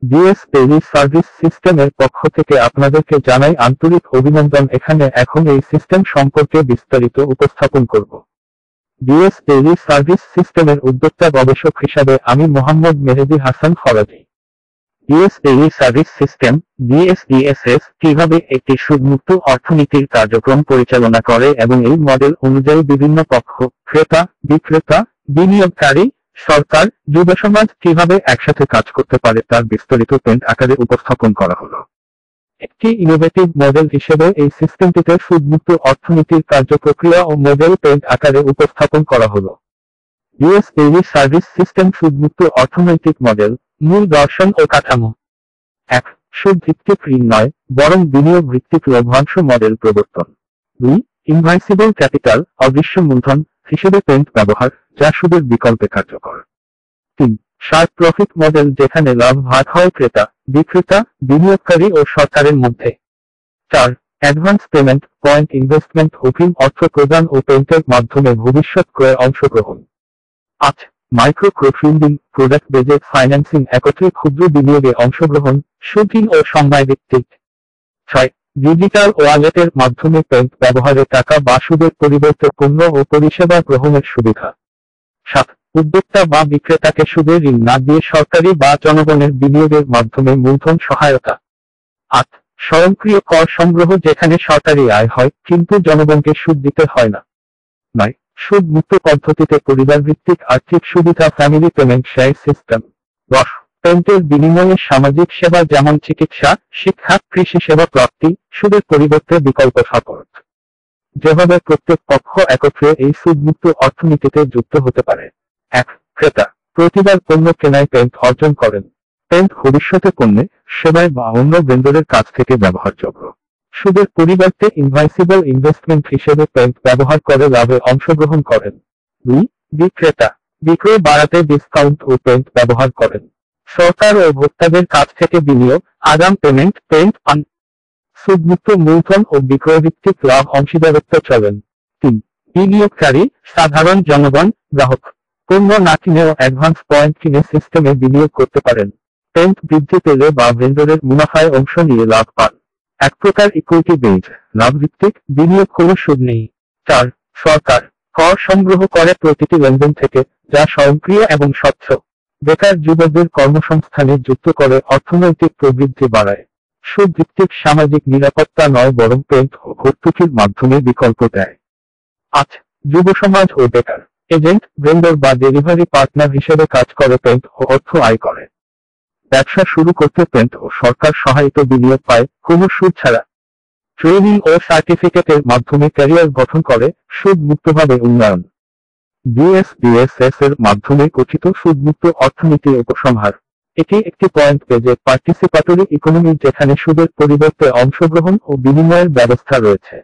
DS tele service সিস্টেমের পক্ষ থেকে আপনাদেরকে জানাই আন্তরিক অভিনন্দন। এখানে এখন এই সিস্টেম সম্পর্কে বিস্তারিত উপস্থাপন করব। ডিএস টেলি সার্ভিস সিস্টেমের উদ্যোক্তা গবেষক হিসাবে আমি Mohammad Mehedi Hasan Faraji. DS tele service system DSDSS কিভাবে একটি সুদমুক্ত অর্থনীতির কার্যক্রম পরিচালনা করে এবং এই মডেল অনুযায়ী বিভিন্ন পক্ষ ক্রেতা, বিক্রেতা, বিনিয়োগকারী, সরকার, যুব সমাজ কিভাবে একসাথে কাজ করতে পারে তার বিস্তারিত পেন্ট আকারে উপস্থাপন করা হলো। একটি ইনোভেটিভ মডেল হিসেবে এই সিস্টেমটিতে সুদমুক্ত অর্থনীতির কার্যপ্রক্রিয়া ও মডেল পেন্ট আকারে উপস্থাপন করা হলো। ডিএস টেলি সার্ভিস সিস্টেম সুদমুক্ত অর্থনৈতিক মডেল, মূল দর্শন ও কাঠামো। 1. সুদ ভিত্তিক ঋণ নয়, বরং বিনিয়োগ ভিত্তিক লভ্যাংশ মডেল প্রবর্তন। 2. ইনভাইসিবল ক্যাপিটাল, অদৃশ্য মূলধন হিসেবে পেন্ট ব্যবহার, যা সুদের বিকল্পে কার্যকর। 3. শার্প প্রফিট মডেল, যেখানে লাভ ভাগ হয় ক্রেতা, বিক্রেতা, বিনিয়োগকারী ও সরকারের মধ্যে। 4. অ্যাডভান্স পেমেন্ট, পয়েন্ট ইনভেস্টমেন্ট, অগ্রিম অর্থ প্রদান ও পেন্টের মাধ্যমে ভবিষ্যৎ ক্রয়ে অংশগ্রহণ। 8. মাইক্রো ক্রোডফান্ডিং, প্রোডাক্ট বেজড ফাইন্যান্সিং, একত্রে ক্ষুদ্র বিনিয়োগে অংশগ্রহণ, সুদহীন ও সময় ভিত্তিক। 6. ডিজিটাল ওয়ালেটের মাধ্যমে পেন্ট ব্যবহারে টাকা বা সুদের পরিবর্তে পণ্য ও পরিষেবা গ্রহণের সুবিধা। 7. উদ্যোক্তা বা বিক্রেতাকে সুদের ঋণ না দিয়ে সরকারি বা জনগণের বিনিয়োগের মাধ্যমে মূলধন সহায়তা। 8. স্বয়ংক্রিয় কর সংগ্রহ, যেখানে সরকারি আয় হয় কিন্তু জনগণকে সুদ দিতে হয় না। 9. সুদ মুক্ত পদ্ধতিতে পরিবার ভিত্তিক আর্থিক সুবিধা, ফ্যামিলি পেমেন্ট শেয়ার সিস্টেম। 10. পেন্টের বিনিময়ে সামাজিক সেবা যেমন চিকিৎসা, শিক্ষা, কৃষি সেবা প্রাপ্তি, সুদের পরিবর্তে বিকল্প সাপোর্ট। যেভাবে প্রত্যেক পক্ষ একত্রে এই সুদমুক্ত অর্থনীতিতে যুক্ত হতে পারে। 1. ক্রেতা প্রতিবার পণ্য কেনায় পেন্ট অর্জন করেন। পেন্ট ভবিষ্যতে পণ্যে, সেবায় বা অন্য ভেন্ডরের কাছ থেকে ব্যবহারযোগ্য। সুদের পরিবর্তে ইনভাইসিবল ইনভেস্টমেন্ট হিসেবে পেন্ট ব্যবহার করে লাভে অংশগ্রহণ করেন। 2. বিক্রেতা বিক্রয় বাড়াতে ডিসকাউন্ট ও পেন্ট ব্যবহার করেন। সরকার ও ভোক্তাদের কাছ থেকে বিনিয়োগ, আগাম পেমেন্ট, পেন্ট পান। সুদমুক্ত মূলধন ও বিক্রয়ভিত্তিক লাভ অংশীদারত্ব চলেন। 3. বিনিয়োগকারী সাধারণ জনগণ, গ্রাহক পণ্য না কিনেও অ্যাডভান্স পয়েন্ট কিনে সিস্টেমে বিনিয়োগ করতে পারেন। পেন্ট বৃদ্ধি পেলে বা ভেন্ডরের মুনাফায় অংশ নিয়ে লাভ পান। এক প্রকার ইকুইটি বেজ, লাভ ভিত্তিক, বিনিয়োগ কোনো সুদ নেই। 4. সরকার কর সংগ্রহ করে প্রতিটি লেনদেন থেকে, যা স্বয়ংক্রিয় এবং স্বচ্ছ। বেকার যুবকদের কর্মসংস্থানে যুক্ত করে অর্থনৈতিক প্রবৃদ্ধি বাড়ায়। সুদ ভিত্তিক সামাজিক নিরাপত্তা নয়, বরং পেন্ট ও ভর্তুকির মাধ্যমে বিকল্প দেয়। 8. যুব সমাজ ও বেকার এজেন্ট, ভেন্ডর বা ডেলিভারি পার্টনার হিসেবে কাজ করে পেন্ট ও অর্থ আয় করে। ব্যবসা শুরু করতে পেন্ট ও সরকার সহায়িত বিনিয়োগ পায়, কোনো সুদ ছাড়া। ট্রেনিং ও সার্টিফিকেটের মাধ্যমে ক্যারিয়ার গঠন করে, সুদ মুক্তভাবে উন্নয়ন। ডিএসডিএসএস এর মাধ্যমে গঠিত সুদমুক্ত অর্থনীতির উপসংহার। এটি একটি পয়েন্ট বেজড পার্টিসিপাটরি ইকোনমি, যেখানে সুদের পরিবর্তে অংশগ্রহণ ও বিনিময়ের ব্যবস্থা রয়েছে।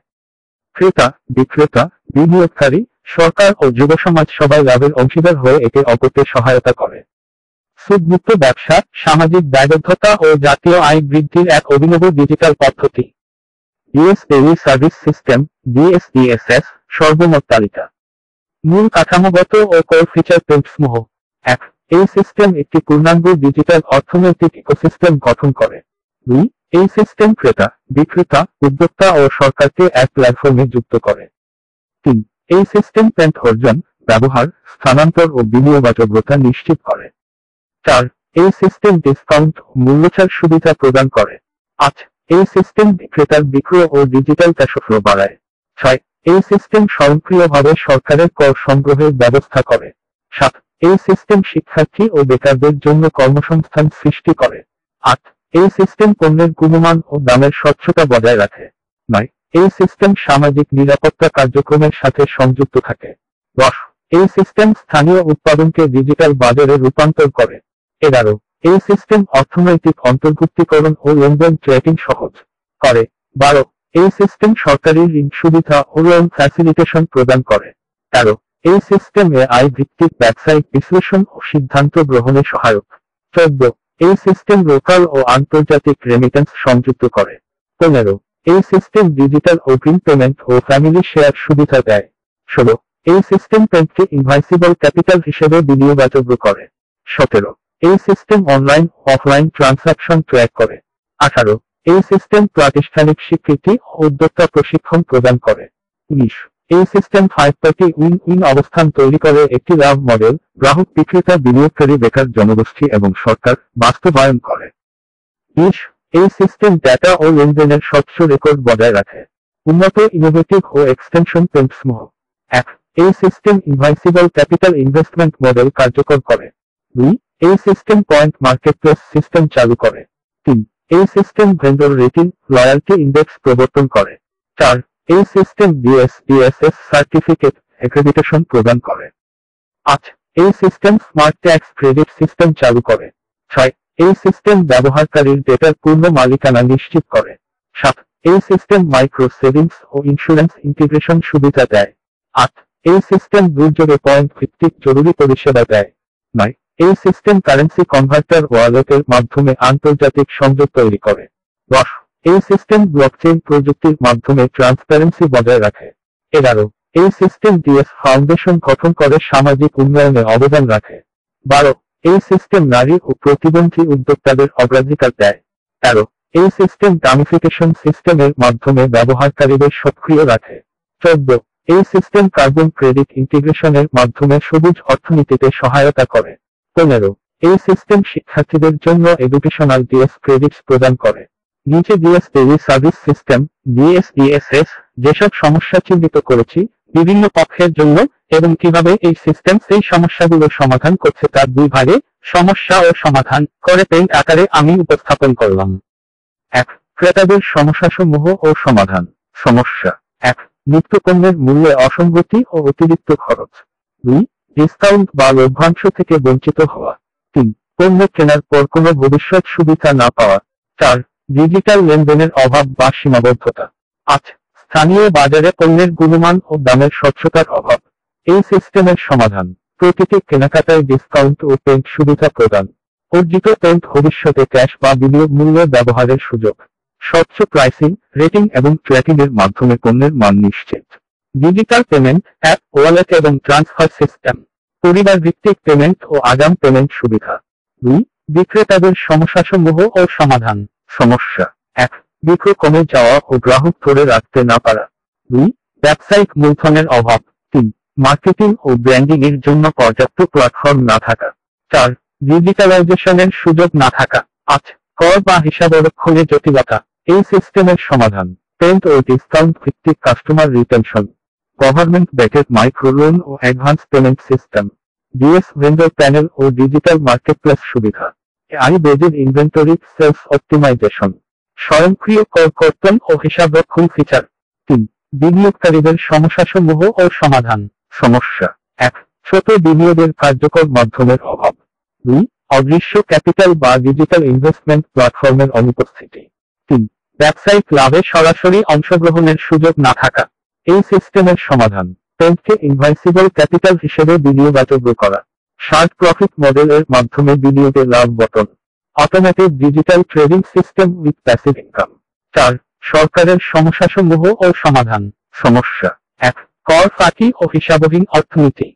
ক্রেতা, বিক্রেতা, বিনিয়োগকারী, সরকার ও যুব সমাজ সবাই লাভের অংশীদার হয়ে একে অপরকে সহায়তা করে। সুদমুক্ত ব্যবসা, সামাজিক দায়বদ্ধতা ও জাতীয় আয় বৃদ্ধির এক অভিনব ডিজিটাল পদ্ধতি। ডিএস টেলি সার্ভিস সিস্টেম ডিএসডিএসএস সর্বমোট তালিকা। মূল কাঠামোগত ও কোর ফিচার পেন্টসমূহ। 1. এই সিস্টেম একটি পূর্ণাঙ্গ ডিজিটাল অর্থনৈতিক ইকোসিস্টেম গঠন করে। 2. এই সিস্টেম ক্রেতা, বিক্রেতা, উদ্যোক্তা ও সরকারকে এক প্ল্যাটফর্মে যুক্ত করে। 3. এই সিস্টেম পেন্ট অর্জন, ব্যবহার, স্থানান্তর ও বিনিয়োগযোগ্যতা নিশ্চিত করে। 4. এই সিস্টেম ডিসকাউন্ট ও মূল্যছাড় সুবিধা প্রদান করে। 8. এই সিস্টেম বিক্রেতার বিক্রয় ও ডিজিটাল ক্যাশ ফ্লো বাড়ায়। 6. এই সিস্টেম স্বয়ংক্রিয়ভাবে সরকারের কর সংগ্রহের ব্যবস্থা করে। 7. এই সিস্টেম শিক্ষার্থী ও বেকারদের জন্য কর্মসংস্থান সৃষ্টি করে। 8. এই সিস্টেম পণ্যের গুণমান ও দামের স্বচ্ছতা বজায় রাখে। 9. এই সিস্টেম সামাজিক নিরাপত্তা কার্যক্রমের সাথে সংযুক্ত থাকে। 10. এই সিস্টেম স্থানীয় উৎপাদনকে ডিজিটাল বাজারে রূপান্তর করে। 11. এই সিস্টেম অর্থনৈতিক অন্তর্ভুক্তিকরণ ও লেনদেন ট্র্যাকিং সহজ করে। 12. এই সিস্টেম সরকারি ঋণ সুবিধা ও লোন ফ্যাসিলিটেশন প্রদান করে। 13. এই সিস্টেম আয় ভিত্তিক ব্যবসায়িক বিশ্লেষণ ও সিদ্ধান্ত গ্রহণে সহায়ক। 14. এই সিস্টেম লোকাল ও আন্তর্জাতিক রেমিটেন্স সংযুক্ত করে। 15. এই সিস্টেম ডিজিটাল অগ্রিম পেমেন্ট ও ফ্যামিলি শেয়ার সুবিধা দেয়। 16. এই সিস্টেম পেন্টকে ইনভাইসিবল ক্যাপিটাল হিসেবে বিনিয়োগযোগ্য করে। 17. এই system online offline transaction track করে। 18 এই সিস্টেম প্রাতিষ্ঠানিক স্বীকৃতি ও উদ্যোক্তা প্রশিক্ষণ প্রদান করে। 19 এই সিস্টেম 5-পার্টি উইন-উইন অবস্থান তৈরি করে একটি লাভ মডেল গ্রাহক বিক্রেতা বিনিয়োগকারী বেকার জনগোষ্ঠী এবং সরকার বাস্তবায়ন করে। 20 এই সিস্টেম ডেটা ও লেনদেনের স্বচ্ছ রেকর্ড বজায় রাখে। উন্নত ইনোভেটিভ ও এক্সটেনশন পেন্টসমূহ। 1 এই সিস্টেম ইনভাইসিবল ক্যাপিটাল ইনভেস্টমেন্ট মডেল কার্যকর করে। 2 এই সিস্টেম পয়েন্ট মার্কেটপ্লেস সিস্টেম চালু করে। 3 এই system vendor rating loyalty index প্রবর্তন করে। 4 এই সিস্টেম BSBSS সার্টিফিকেট অ্যাক্রেডিটেশন প্রদান করে। 8 এই system smart tax credit system চালু করে। 6 এই সিস্টেম ব্যবহারকারীর ডেটার পূর্ণ মালিকানা নিশ্চিত করে। 7 এই সিস্টেম মাইক্রো সেভিংস ও ইন্স্যুরেন্স ইন্টিগ্রেশন সুবিধা দেয়। 8 এই সিস্টেম দুর্যোগে পয়েন্ট ভিত্তিক জরুরি পরিষেবা দেয়। 9 এই সিস্টেম কারেন্সি কনভার্টার ওয়ালেটের মাধ্যমে আন্তর্জাতিক সংযোগ তৈরি করে। 10 এই সিস্টেম ব্লকচেইন প্রযুক্তির মাধ্যমে ট্রান্সপারেন্সি বজায় রাখে। 11 এই সিস্টেম DS ফাউন্ডেশন গঠন করে সামাজিক উন্নয়নে অবদান রাখে। 12 এই সিস্টেম নারী ও প্রতিবন্ধী উদ্যোক্তাদের অগ্রাধিকার দেয়। 13 এই সিস্টেম গামিফিকেশন সিস্টেমের মাধ্যমে ব্যবহারকারীদের সক্রিয় রাখে। 14 এই সিস্টেম কার্বন ক্রেডিট ইন্টিগ্রেশনের মাধ্যমে সবুজ অর্থনীতিতে সহায়তা করে। 15 এই সিস্টেম শিক্ষার্থীদের জন্য এডুকেশনাল DS ক্রেডিটস প্রদান করে। নিচে DS daily service system DSDSS যেসব সমস্যা চিহ্নিত করেছি বিভিন্ন পক্ষের জন্য এবং কিভাবে এই সিস্টেম সেই সমস্যাগুলো সমাধান করছে তার দুই ভাগে সমস্যা ও সমাধান করে পেইন্ট আকারে আমি উপস্থাপন করলাম। 1 ক্রেতাদের সমস্যাসমূহ ও সমাধান। সমস্যা। 1 নিত্যপণ্যের মূল্যে অসঙ্গতি ও অতিরিক্ত খরচ। 2 ডিসকাউন্ট বা লভ্যাংশ থেকে বঞ্চিত হওয়া। 3 পণ্য কেনার পর কোনো ভবিষ্যৎ সুবিধা না পাওয়া। 4 ডিজিটাল লেনদেনের অভাব বা সীমাবদ্ধতা। 5 স্থানীয় বাজারে পণ্যের গুণমান ও দামের স্বচ্ছতার অভাব। এই সিস্টেমের সমাধান প্রতিটি কেনাকাটায় ডিসকাউন্ট ও পেন্ট সুবিধা প্রদান। অর্জিত পেন্ট ভবিষ্যতে ক্যাশ বা বিনিয়োগ মূল্য ব্যবহারের সুযোগ। স্বচ্ছ প্রাইসিং রেটিং এবং ট্র্যাকিং এর মাধ্যমে পণ্যের মান নিশ্চিত। ডিজিটাল পেমেন্ট অ্যাপ ওয়ালেট এবং ট্রান্সফার সিস্টেম। পরিবার ভিত্তিক পেমেন্ট ও আগাম পেমেন্ট সুবিধা। 2 বিক্রেতাদের সমস্যাসমূহ ও সমাধান। সমস্যা। 1 বিক্রি কমে যাওয়া ও গ্রাহক ধরে রাখতে না পারা। 2 ব্যবসায়িক মূলধনের অভাব। 3 মার্কেটিং ও ব্র্যান্ডিং এর জন্য পর্যাপ্ত প্ল্যাটফর্ম না থাকা। 4 ডিজিটালাইজেশনের সুযোগ না থাকা। 5 কর বা হিসাবরক্ষণে জটিলতা। এই সিস্টেমের সমাধান পেন্ট ও ডিসকাউন্ট ভিত্তিক customer retention. Government backed micro loan ও advance payment system. DS vendor panel ও ডিজিটাল মার্কেটপ্লেস সুবিধা। AI based inventory sales optimisation. স্বয়ংক্রিয় কর কর্তন ও হিসাবরক্ষণ ফিচার। 3 বিনিয়োগকারীদের সমস্যাসমূহ ও সমাধান। সমস্যা। 1 ছোট বিনিয়োগের কার্যকর মাধ্যমের অভাব। 2 অদৃশ্য ক্যাপিটাল বা ডিজিটাল ইনভেস্টমেন্ট প্ল্যাটফর্মের অনুপস্থিতি। 3 ব্যবসায়িক লাভে সরাসরি অংশগ্রহণের সুযোগ না থাকা। এই সিস্টেমের সমাধান পেন্টকে ইনভাইসিবল ক্যাপিটাল হিসেবে বিনিয়োগযোগ্য করা। শার্ট প্রফিট মডেলের মাধ্যমে বিনিয়োগে লাভ বটন। Automated digital trading system with passive income. 4 সরকারের সমস্যাসমূহ ও সমাধান। সমস্যা। 1 কর ফাঁকি ও হিসাবহীন অর্থনীতি।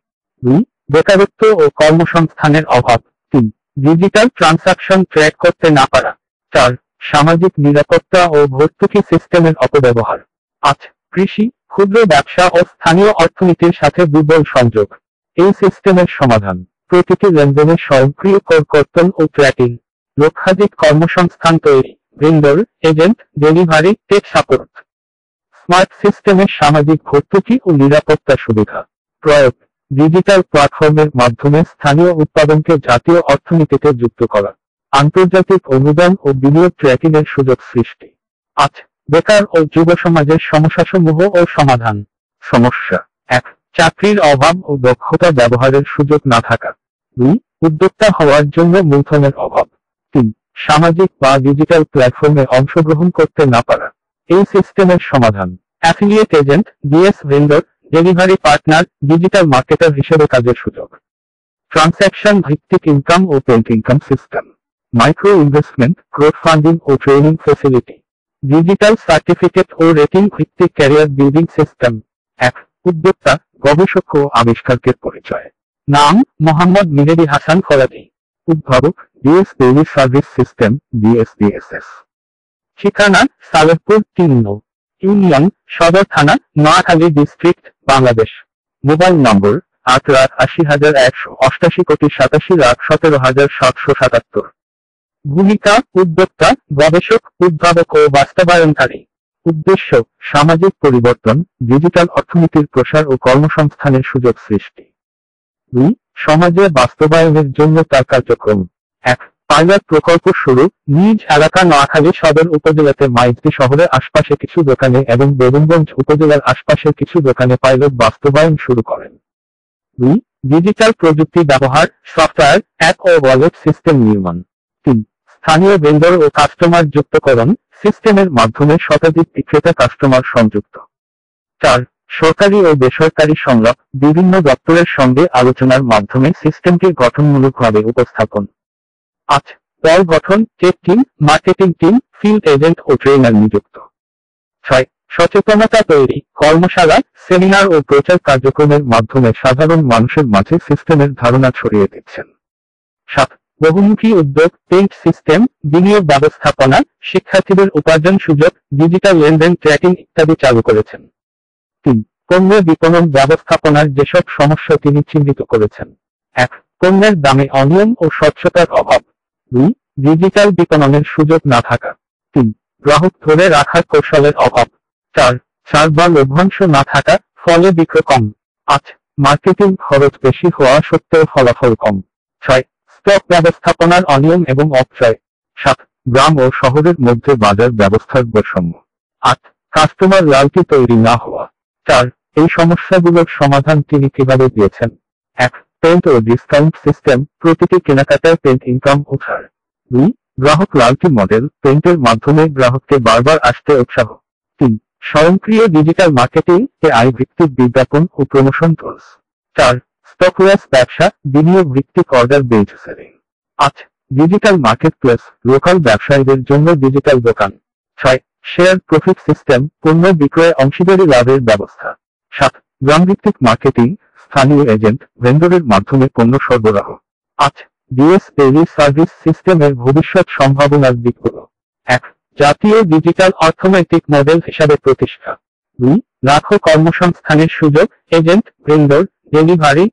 2 বেকারত্ব ও কর্মসংস্থানের অভাব। 3 ডিজিটাল ট্রানসাকশন ট্র্যাক করতে না পারা। 4 সামাজিক নিরাপত্তা ও ভর্তুকি সিস্টেমের অপব্যবহার। 5 কৃষি ক্ষুদ্র ব্যবসা ও স্থানীয় অর্থনীতির সাথে দুর্বল সংযোগ। এই সিস্টেমের সমাধান প্রতিটি লেনদেনে স্বয়ংক্রিয় কর কর্তন ও ট্র্যাকিং। লক্ষাধিক কর্মসংস্থান তৈরি। Vendor agent delivery take support. Smart সিস্টেমের সামাজিক ভর্তুকি ও নিরাপত্তা সুবিধা প্রয়োগ। ডিজিটাল প্ল্যাটফর্মের মাধ্যমে স্থানীয় উৎপাদনকে জাতীয় অর্থনীতিতে যুক্ত করা। আন্তর্জাতিক অনুদান ও বিনিয়োগ ট্র্যাকিং এর সুযোগ সৃষ্টি। 5 বেকার ও যুব সমাজের সমস্যাসমূহ ও সমাধান। সমস্যা। 1 চাকরির অভাব ও দক্ষতা ব্যবহারের সুযোগ না থাকা। 2 উদ্যোক্তা হওয়ার জন্য মূলধনের অভাব। 3 সামাজিক বা ডিজিটাল প্ল্যাটফর্মে অংশগ্রহণ করতে না পারা। এই সিস্টেমের সমাধান affiliate agent DS vendor delivery partner digital marketer হিসেবে কাজের সুযোগ। ট্রানস্যাকশন ভিত্তিক ইনকাম ও পেন্ট income system. Micro investment crowdfunding ও ট্রেনিং ফ্যাসিলিটি। ডিজিটাল সার্টিফিকেট ও রেটিং ভিত্তিক ক্যারিয়ার বিল্ডিং সিস্টেম। 1 উদ্যোক্তা গবেষক ও আবিষ্কারকের পরিচয়। নাম মোহাম্মদ মিহেদি হাসান ফরাদি। উদ্ভাবক ডিএস ডেইলি সার্ভিস সিস্টেম ডিএসডিএসএস। ঠিকানা সালেরপুর ৩ নং ইউনিয়ন, সদর থানা, নোয়াখালী ডিস্ট্রিক্ট, বাংলাদেশ। মোবাইল নম্বর ৮,৮০,১৮৭,৮৭,১৭,৭77। ভূমিকা উদ্যোক্তা, গবেষক, উদ্ভাবক ও বাস্তবায়নকারী। উদ্দেশ্য সামাজিক পরিবর্তন, ডিজিটাল অর্থনীতির প্রসার ও কর্মসংস্থানের সুযোগ সৃষ্টি। ২. সমাজে বাস্তবায়নের জন্য তার কার্যক্রম। ১. পাইলট প্রকল্প শুরু, নিজ এলাকা নোয়াখালী সদর উপজেলাতে মাইজদি শহরের আশপাশে কিছু দোকানে এবং বেগমগঞ্জ উপজেলার আশপাশের কিছু দোকানে পাইলট বাস্তবায়ন শুরু করেন। ২. ডিজিটাল প্রযুক্তি ব্যবহার, সফটওয়্যার, অ্যাপ ও ওয়ালেট সিস্টেম নির্মাণ। ৩. স্থানীয় ভেন্ডর ও কাস্টমার যুক্তকরণ, সিস্টেমের মাধ্যমে শতাধিক বিক্রেতা কাস্টমার সংযুক্ত। ৪. সরকারি ও বেসরকারি সংলাপ, বিভিন্ন দপ্তরের সঙ্গে আলোচনার মাধ্যমে সিস্টেমকে গঠনমূলকভাবে উপস্থাপন। ৮. দল গঠন, tech team, marketing team, field agent ও ট্রেনার নিযুক্ত। ৬. সচেতনতা তৈরি, কর্মশালা, সেমিনার ও প্রচার কার্যক্রমের মাধ্যমে সাধারণ মানুষের মাঝে সিস্টেমের ধারণা ছড়িয়ে দিচ্ছেন। ৭. বহুমুখী উদ্যোগ, পেইন্ট সিস্টেম, বিনিয়োগ ব্যবস্থাপনা, শিক্ষার্থীদের উপার্জন সুযোগ, ডিজিটাল লেনদেন ট্র্যাকিং ইত্যাদি চালু করেছেন। ৩. পণ্য বিপণন ব্যবস্থাপনার যেসব সমস্যা তিনি চিহ্নিত করেছেন। ১. পণ্যের দামে অনিয়ম ও স্বচ্ছতার অভাব। ২. ডিজিটাল বিপণনের সুযোগ না থাকা। ৩. গ্রাহক ধরে রাখার কৌশলের অভাব। ৪. ছাড় বা লভ্যাংশ না থাকা, ফলে বিক্রয় কম। ৮. মার্কেটিং খরচ বেশি হওয়া সত্ত্বেও ফলাফল কম। ৬. স্টক ব্যবস্থাপনার অনিয়ম এবং অপচয়। ৭. গ্রাম ও শহরের মধ্যে বাজার ব্যবস্থার বৈষম্য। ৮. কাস্টমার লয়্যালটি তৈরি না হওয়া। ৪. এই সমস্যাগুলোর সমাধান তিনি কিভাবে দিয়েছেন। ১. পেন্ট ও ডিসকাউন্ট সিস্টেম, প্রতিটি কেনাকাটায় পেন্ট ইনকাম ও ছাড়। ২. গ্রাহক লয়্যালটি মডেল, পেন্টের মাধ্যমে গ্রাহককে বারবার আসতে উৎসাহ। ৩. স্বয়ংক্রিয় ডিজিটাল মার্কেটিং, এআই ভিত্তিক বিজ্ঞাপন ও প্রমোশন টুলস। ৪. স্টকলেস ব্যবসা, বিনিয়োগ ভিত্তিক order based selling. ৮. Digital marketplace, local ব্যবসায়ীদের জন্য ডিজিটাল দোকান। ৬. শেয়ার প্রফিট সিস্টেম, পণ্য বিক্রয়ে অংশীদারি লাভের ব্যবস্থা। ৭. গ্রামভিত্তিক মার্কেটিং, স্থানীয় এজেন্ট, ভেন্ডরের মাধ্যমে পণ্য সরবরাহ। ৮. ডিএস ডেইলি সার্ভিস সিস্টেমের ভবিষ্যৎ সম্ভাবনার দিকগুলো। ১. জাতীয় ডিজিটাল অর্থনৈতিক মডেল হিসাবে প্রতিষ্ঠা। ২. লাখো কর্মসংস্থানের সুযোগ, এজেন্ট, ভেন্ডর, ডেলিভারি।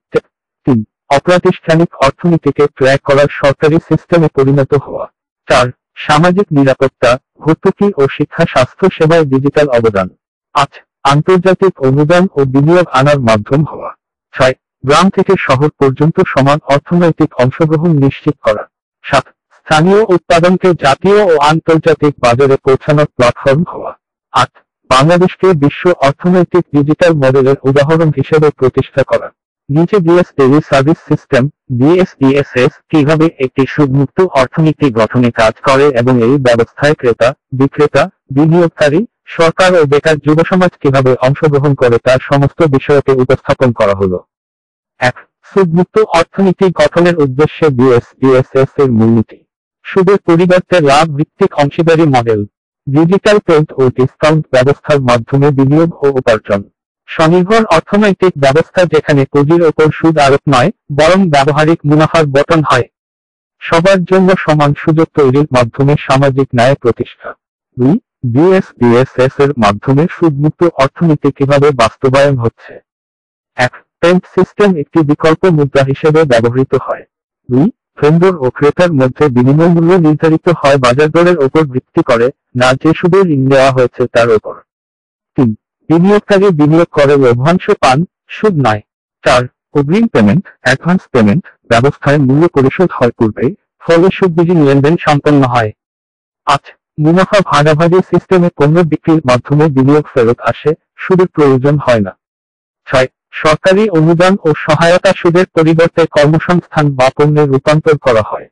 ৩. অপ্রাতিষ্ঠানিক অর্থনীতিকে ট্র্যাক করার সরকারি সিস্টেমে পরিণত হওয়া। ৪. সামাজিক নিরাপত্তা, ভর্তুকি ও শিক্ষা স্বাস্থ্য সেবায় ডিজিটাল অবদান। ৮. আন্তর্জাতিক অনুদান ও বিনিয়োগ আনার মাধ্যম হওয়া। ৬. গ্রাম থেকে শহর পর্যন্ত সমান অর্থনৈতিক অংশগ্রহণ নিশ্চিত করা। ৭. স্থানীয় উৎপাদনকে জাতীয় ও আন্তর্জাতিক বাজারে পৌঁছানোর প্ল্যাটফর্ম হওয়া। ৮. বাংলাদেশকে বিশ্ব অর্থনৈতিক ডিজিটাল মডেলের উদাহরণ হিসেবে প্রতিষ্ঠা করা। নিচে DS daily service system DSDSS কিভাবে একটি সুদমুক্ত অর্থনীতি গঠনে কাজ করে এবং এই ব্যবস্থায় ক্রেতা, বিক্রেতা, বিনিয়োগকারী, সরকার ও বেকার যুবসমাজ কিভাবে অংশগ্রহণ করে তার সমস্ত বিষয়কে উপস্থাপন করা হলো। ১. সুদমুক্ত অর্থনীতি গঠনের উদ্দেশ্যে ডিএসডিএসএস এর মূলনীতি। সুদের পরিবর্তে লাভ ভিত্তিক অংশীদারি মডেল, ডিজিটাল পেন্ট ও ডিসকাউন্ট ব্যবস্থার মাধ্যমে বিনিয়োগ ও উপার্জন। স্বনির্ভর অর্থনৈতিক ব্যবস্থা যেখানে পুঁজির ওপর সুদ আরোপ নয়, বরং ব্যবহারিক মুনাফার বণ্টন হয়। সবার জন্য সমান সুযোগ তৈরির মাধ্যমে সামাজিক ন্যায় প্রতিষ্ঠা। ২. ডিএসডিএসএস এর মাধ্যমে সুদমুক্ত অর্থনীতি কিভাবে বাস্তবায়ন হচ্ছে। ১. পেন্ট সিস্টেম একটি বিকল্প মুদ্রা হিসেবে ব্যবহৃত হয়। ২. ভেন্ডর ও ক্রেতার মধ্যে বিনিময় মূল্য নির্ধারিত হয় বাজার দরের ওপর ভিত্তি করে, না যে সুদে ঋণ দেওয়া হয়েছে তার ওপর। ৩. বিনিয়োগকারী বিনিয়োগ করে লভ্যাংশ পান, সুদ নয়। ৪. অগ্রিম পেমেন্ট, অ্যাডভান্স পেমেন্ট ব্যবস্থায় মূল্য পরিশোধ হয় পূর্বে, ফলে সুদবিহীন লেনদেন সম্পন্ন হয়। ৮. মুনাফা ভাগাভাগি সিস্টেমে পণ্য বিক্রির মাধ্যমে বিনিয়োগ ফেরত আসে, সুদের প্রয়োজন হয় না। ৬. সরকারি অনুদান ও সহায়তা সুদের পরিবর্তে কর্মসংস্থান বা পণ্যে রূপান্তর করা হয়।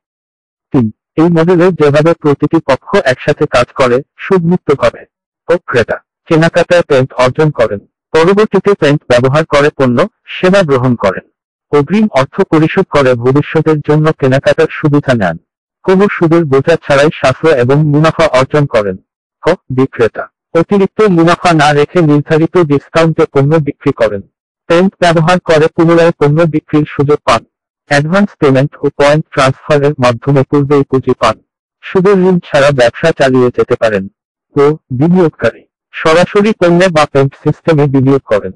৩. এই মডেলে যেভাবে প্রতিটি পক্ষ একসাথে কাজ করে, সুদমুক্তভাবে ও ক্রেতা কেনাকাটায় পেন্ট অর্জন করেন, পরবর্তীতে পেন্ট ব্যবহার করে পণ্য, সেবা গ্রহণ করেন, অগ্রিম অর্থ পরিশোধ করে ভবিষ্যতের জন্য কেনাকাটার সুবিধা নেন, কোনো সুদের বোঝা ছাড়াই সাশ্রয় এবং মুনাফা অর্জন করেন। ক. বিক্রেতা অতিরিক্ত মুনাফা না রেখে নির্ধারিত ডিসকাউন্টে পণ্য বিক্রি করেন, পেন্ট ব্যবহার করে পুনরায় পণ্য বিক্রির সুযোগ পান। অ্যাডভান্স পেমেন্ট ও পয়েন্ট ট্রান্সফারের মাধ্যমে পূর্বেই পুঁজি পান। সুদের ঋণ ছাড়া ব্যবসা চালিয়ে যেতে পারেন। ও বিনিয়োগকারী সরাসরি পণ্যে বা পেমেন্ট সিস্টেমে বিনিয়োগ করেন।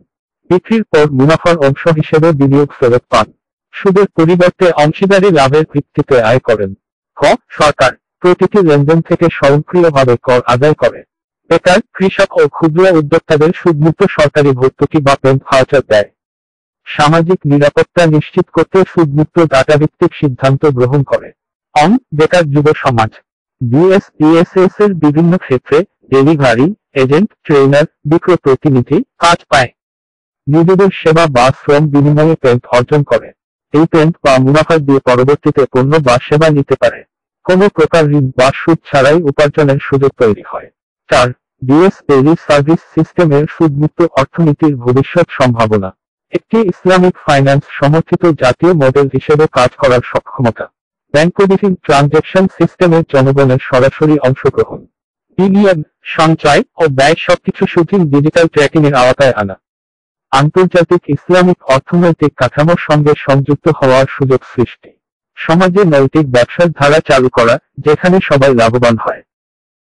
বিক্রির পর মুনাফার অংশ হিসেবে বিনিয়োগ ফেরত পান। সুদের পরিবর্তে অংশীদারি লাভের ভিত্তিতে আয় করেন। ক সরকার প্রতিটি লেনদেন থেকে স্বয়ংক্রিয়ভাবে কর আদায় করে। বেকার কৃষক ও ক্ষুদ্র উদ্যোক্তাদের সুদমুক্ত সরকারি ভর্তুকি বা পেমেন্ট ভাউচার দেয়। সামাজিক নিরাপত্তা নিশ্চিত করতে সুদমুক্ত ডাটাভিত্তিক সিদ্ধান্ত গ্রহণ করে। বেকার যুব সমাজ বিএসএস এর বিভিন্ন ক্ষেত্রে ডেলিভারি এজেন্ট, ট্রেনার, বিক্রয় প্রতিনিধি কাজ পায়। নিজেদের সেবা বা শ্রম বিনিময়ে পেমেন্ট অর্জন করে। এই পেমেন্ট বা মুনাফা দিয়ে পরবর্তীতে পণ্য বা সেবা নিতে পারে। কোনো প্রকার ঋণ বা সুদ ছাড়াই উপার্জনের সুযোগ তৈরি হয়। 4. বিএসএ সার্ভিস সিস্টেমের সুদমুক্ত অর্থনীতির ভবিষ্যৎ সম্ভাবনা। একটি ইসলামিক ফাইন্যান্স সমর্থিত জাতীয় মডেল হিসেবে কাজ করার সক্ষমতা। ব্যাংক কোডিং ট্রানজ্যাকশন সিস্টেমের জনগণের সরাসরি অংশগ্রহণ। বিনিয়োগ, সঞ্চয় ও ব্যয় সবকিছু শুধু ডিজিটাল ট্র্যাকিং এর আওতায় আনা। আন্তর্জাতিক ইসলামিক অর্থনৈতিক কাঠামোর সঙ্গে সংযুক্ত হওয়ার সুযোগ সৃষ্টি। সমাজে নৈতিক ব্যবসার ধারা চালু করা, যেখানে সবাই লাভবান হয়।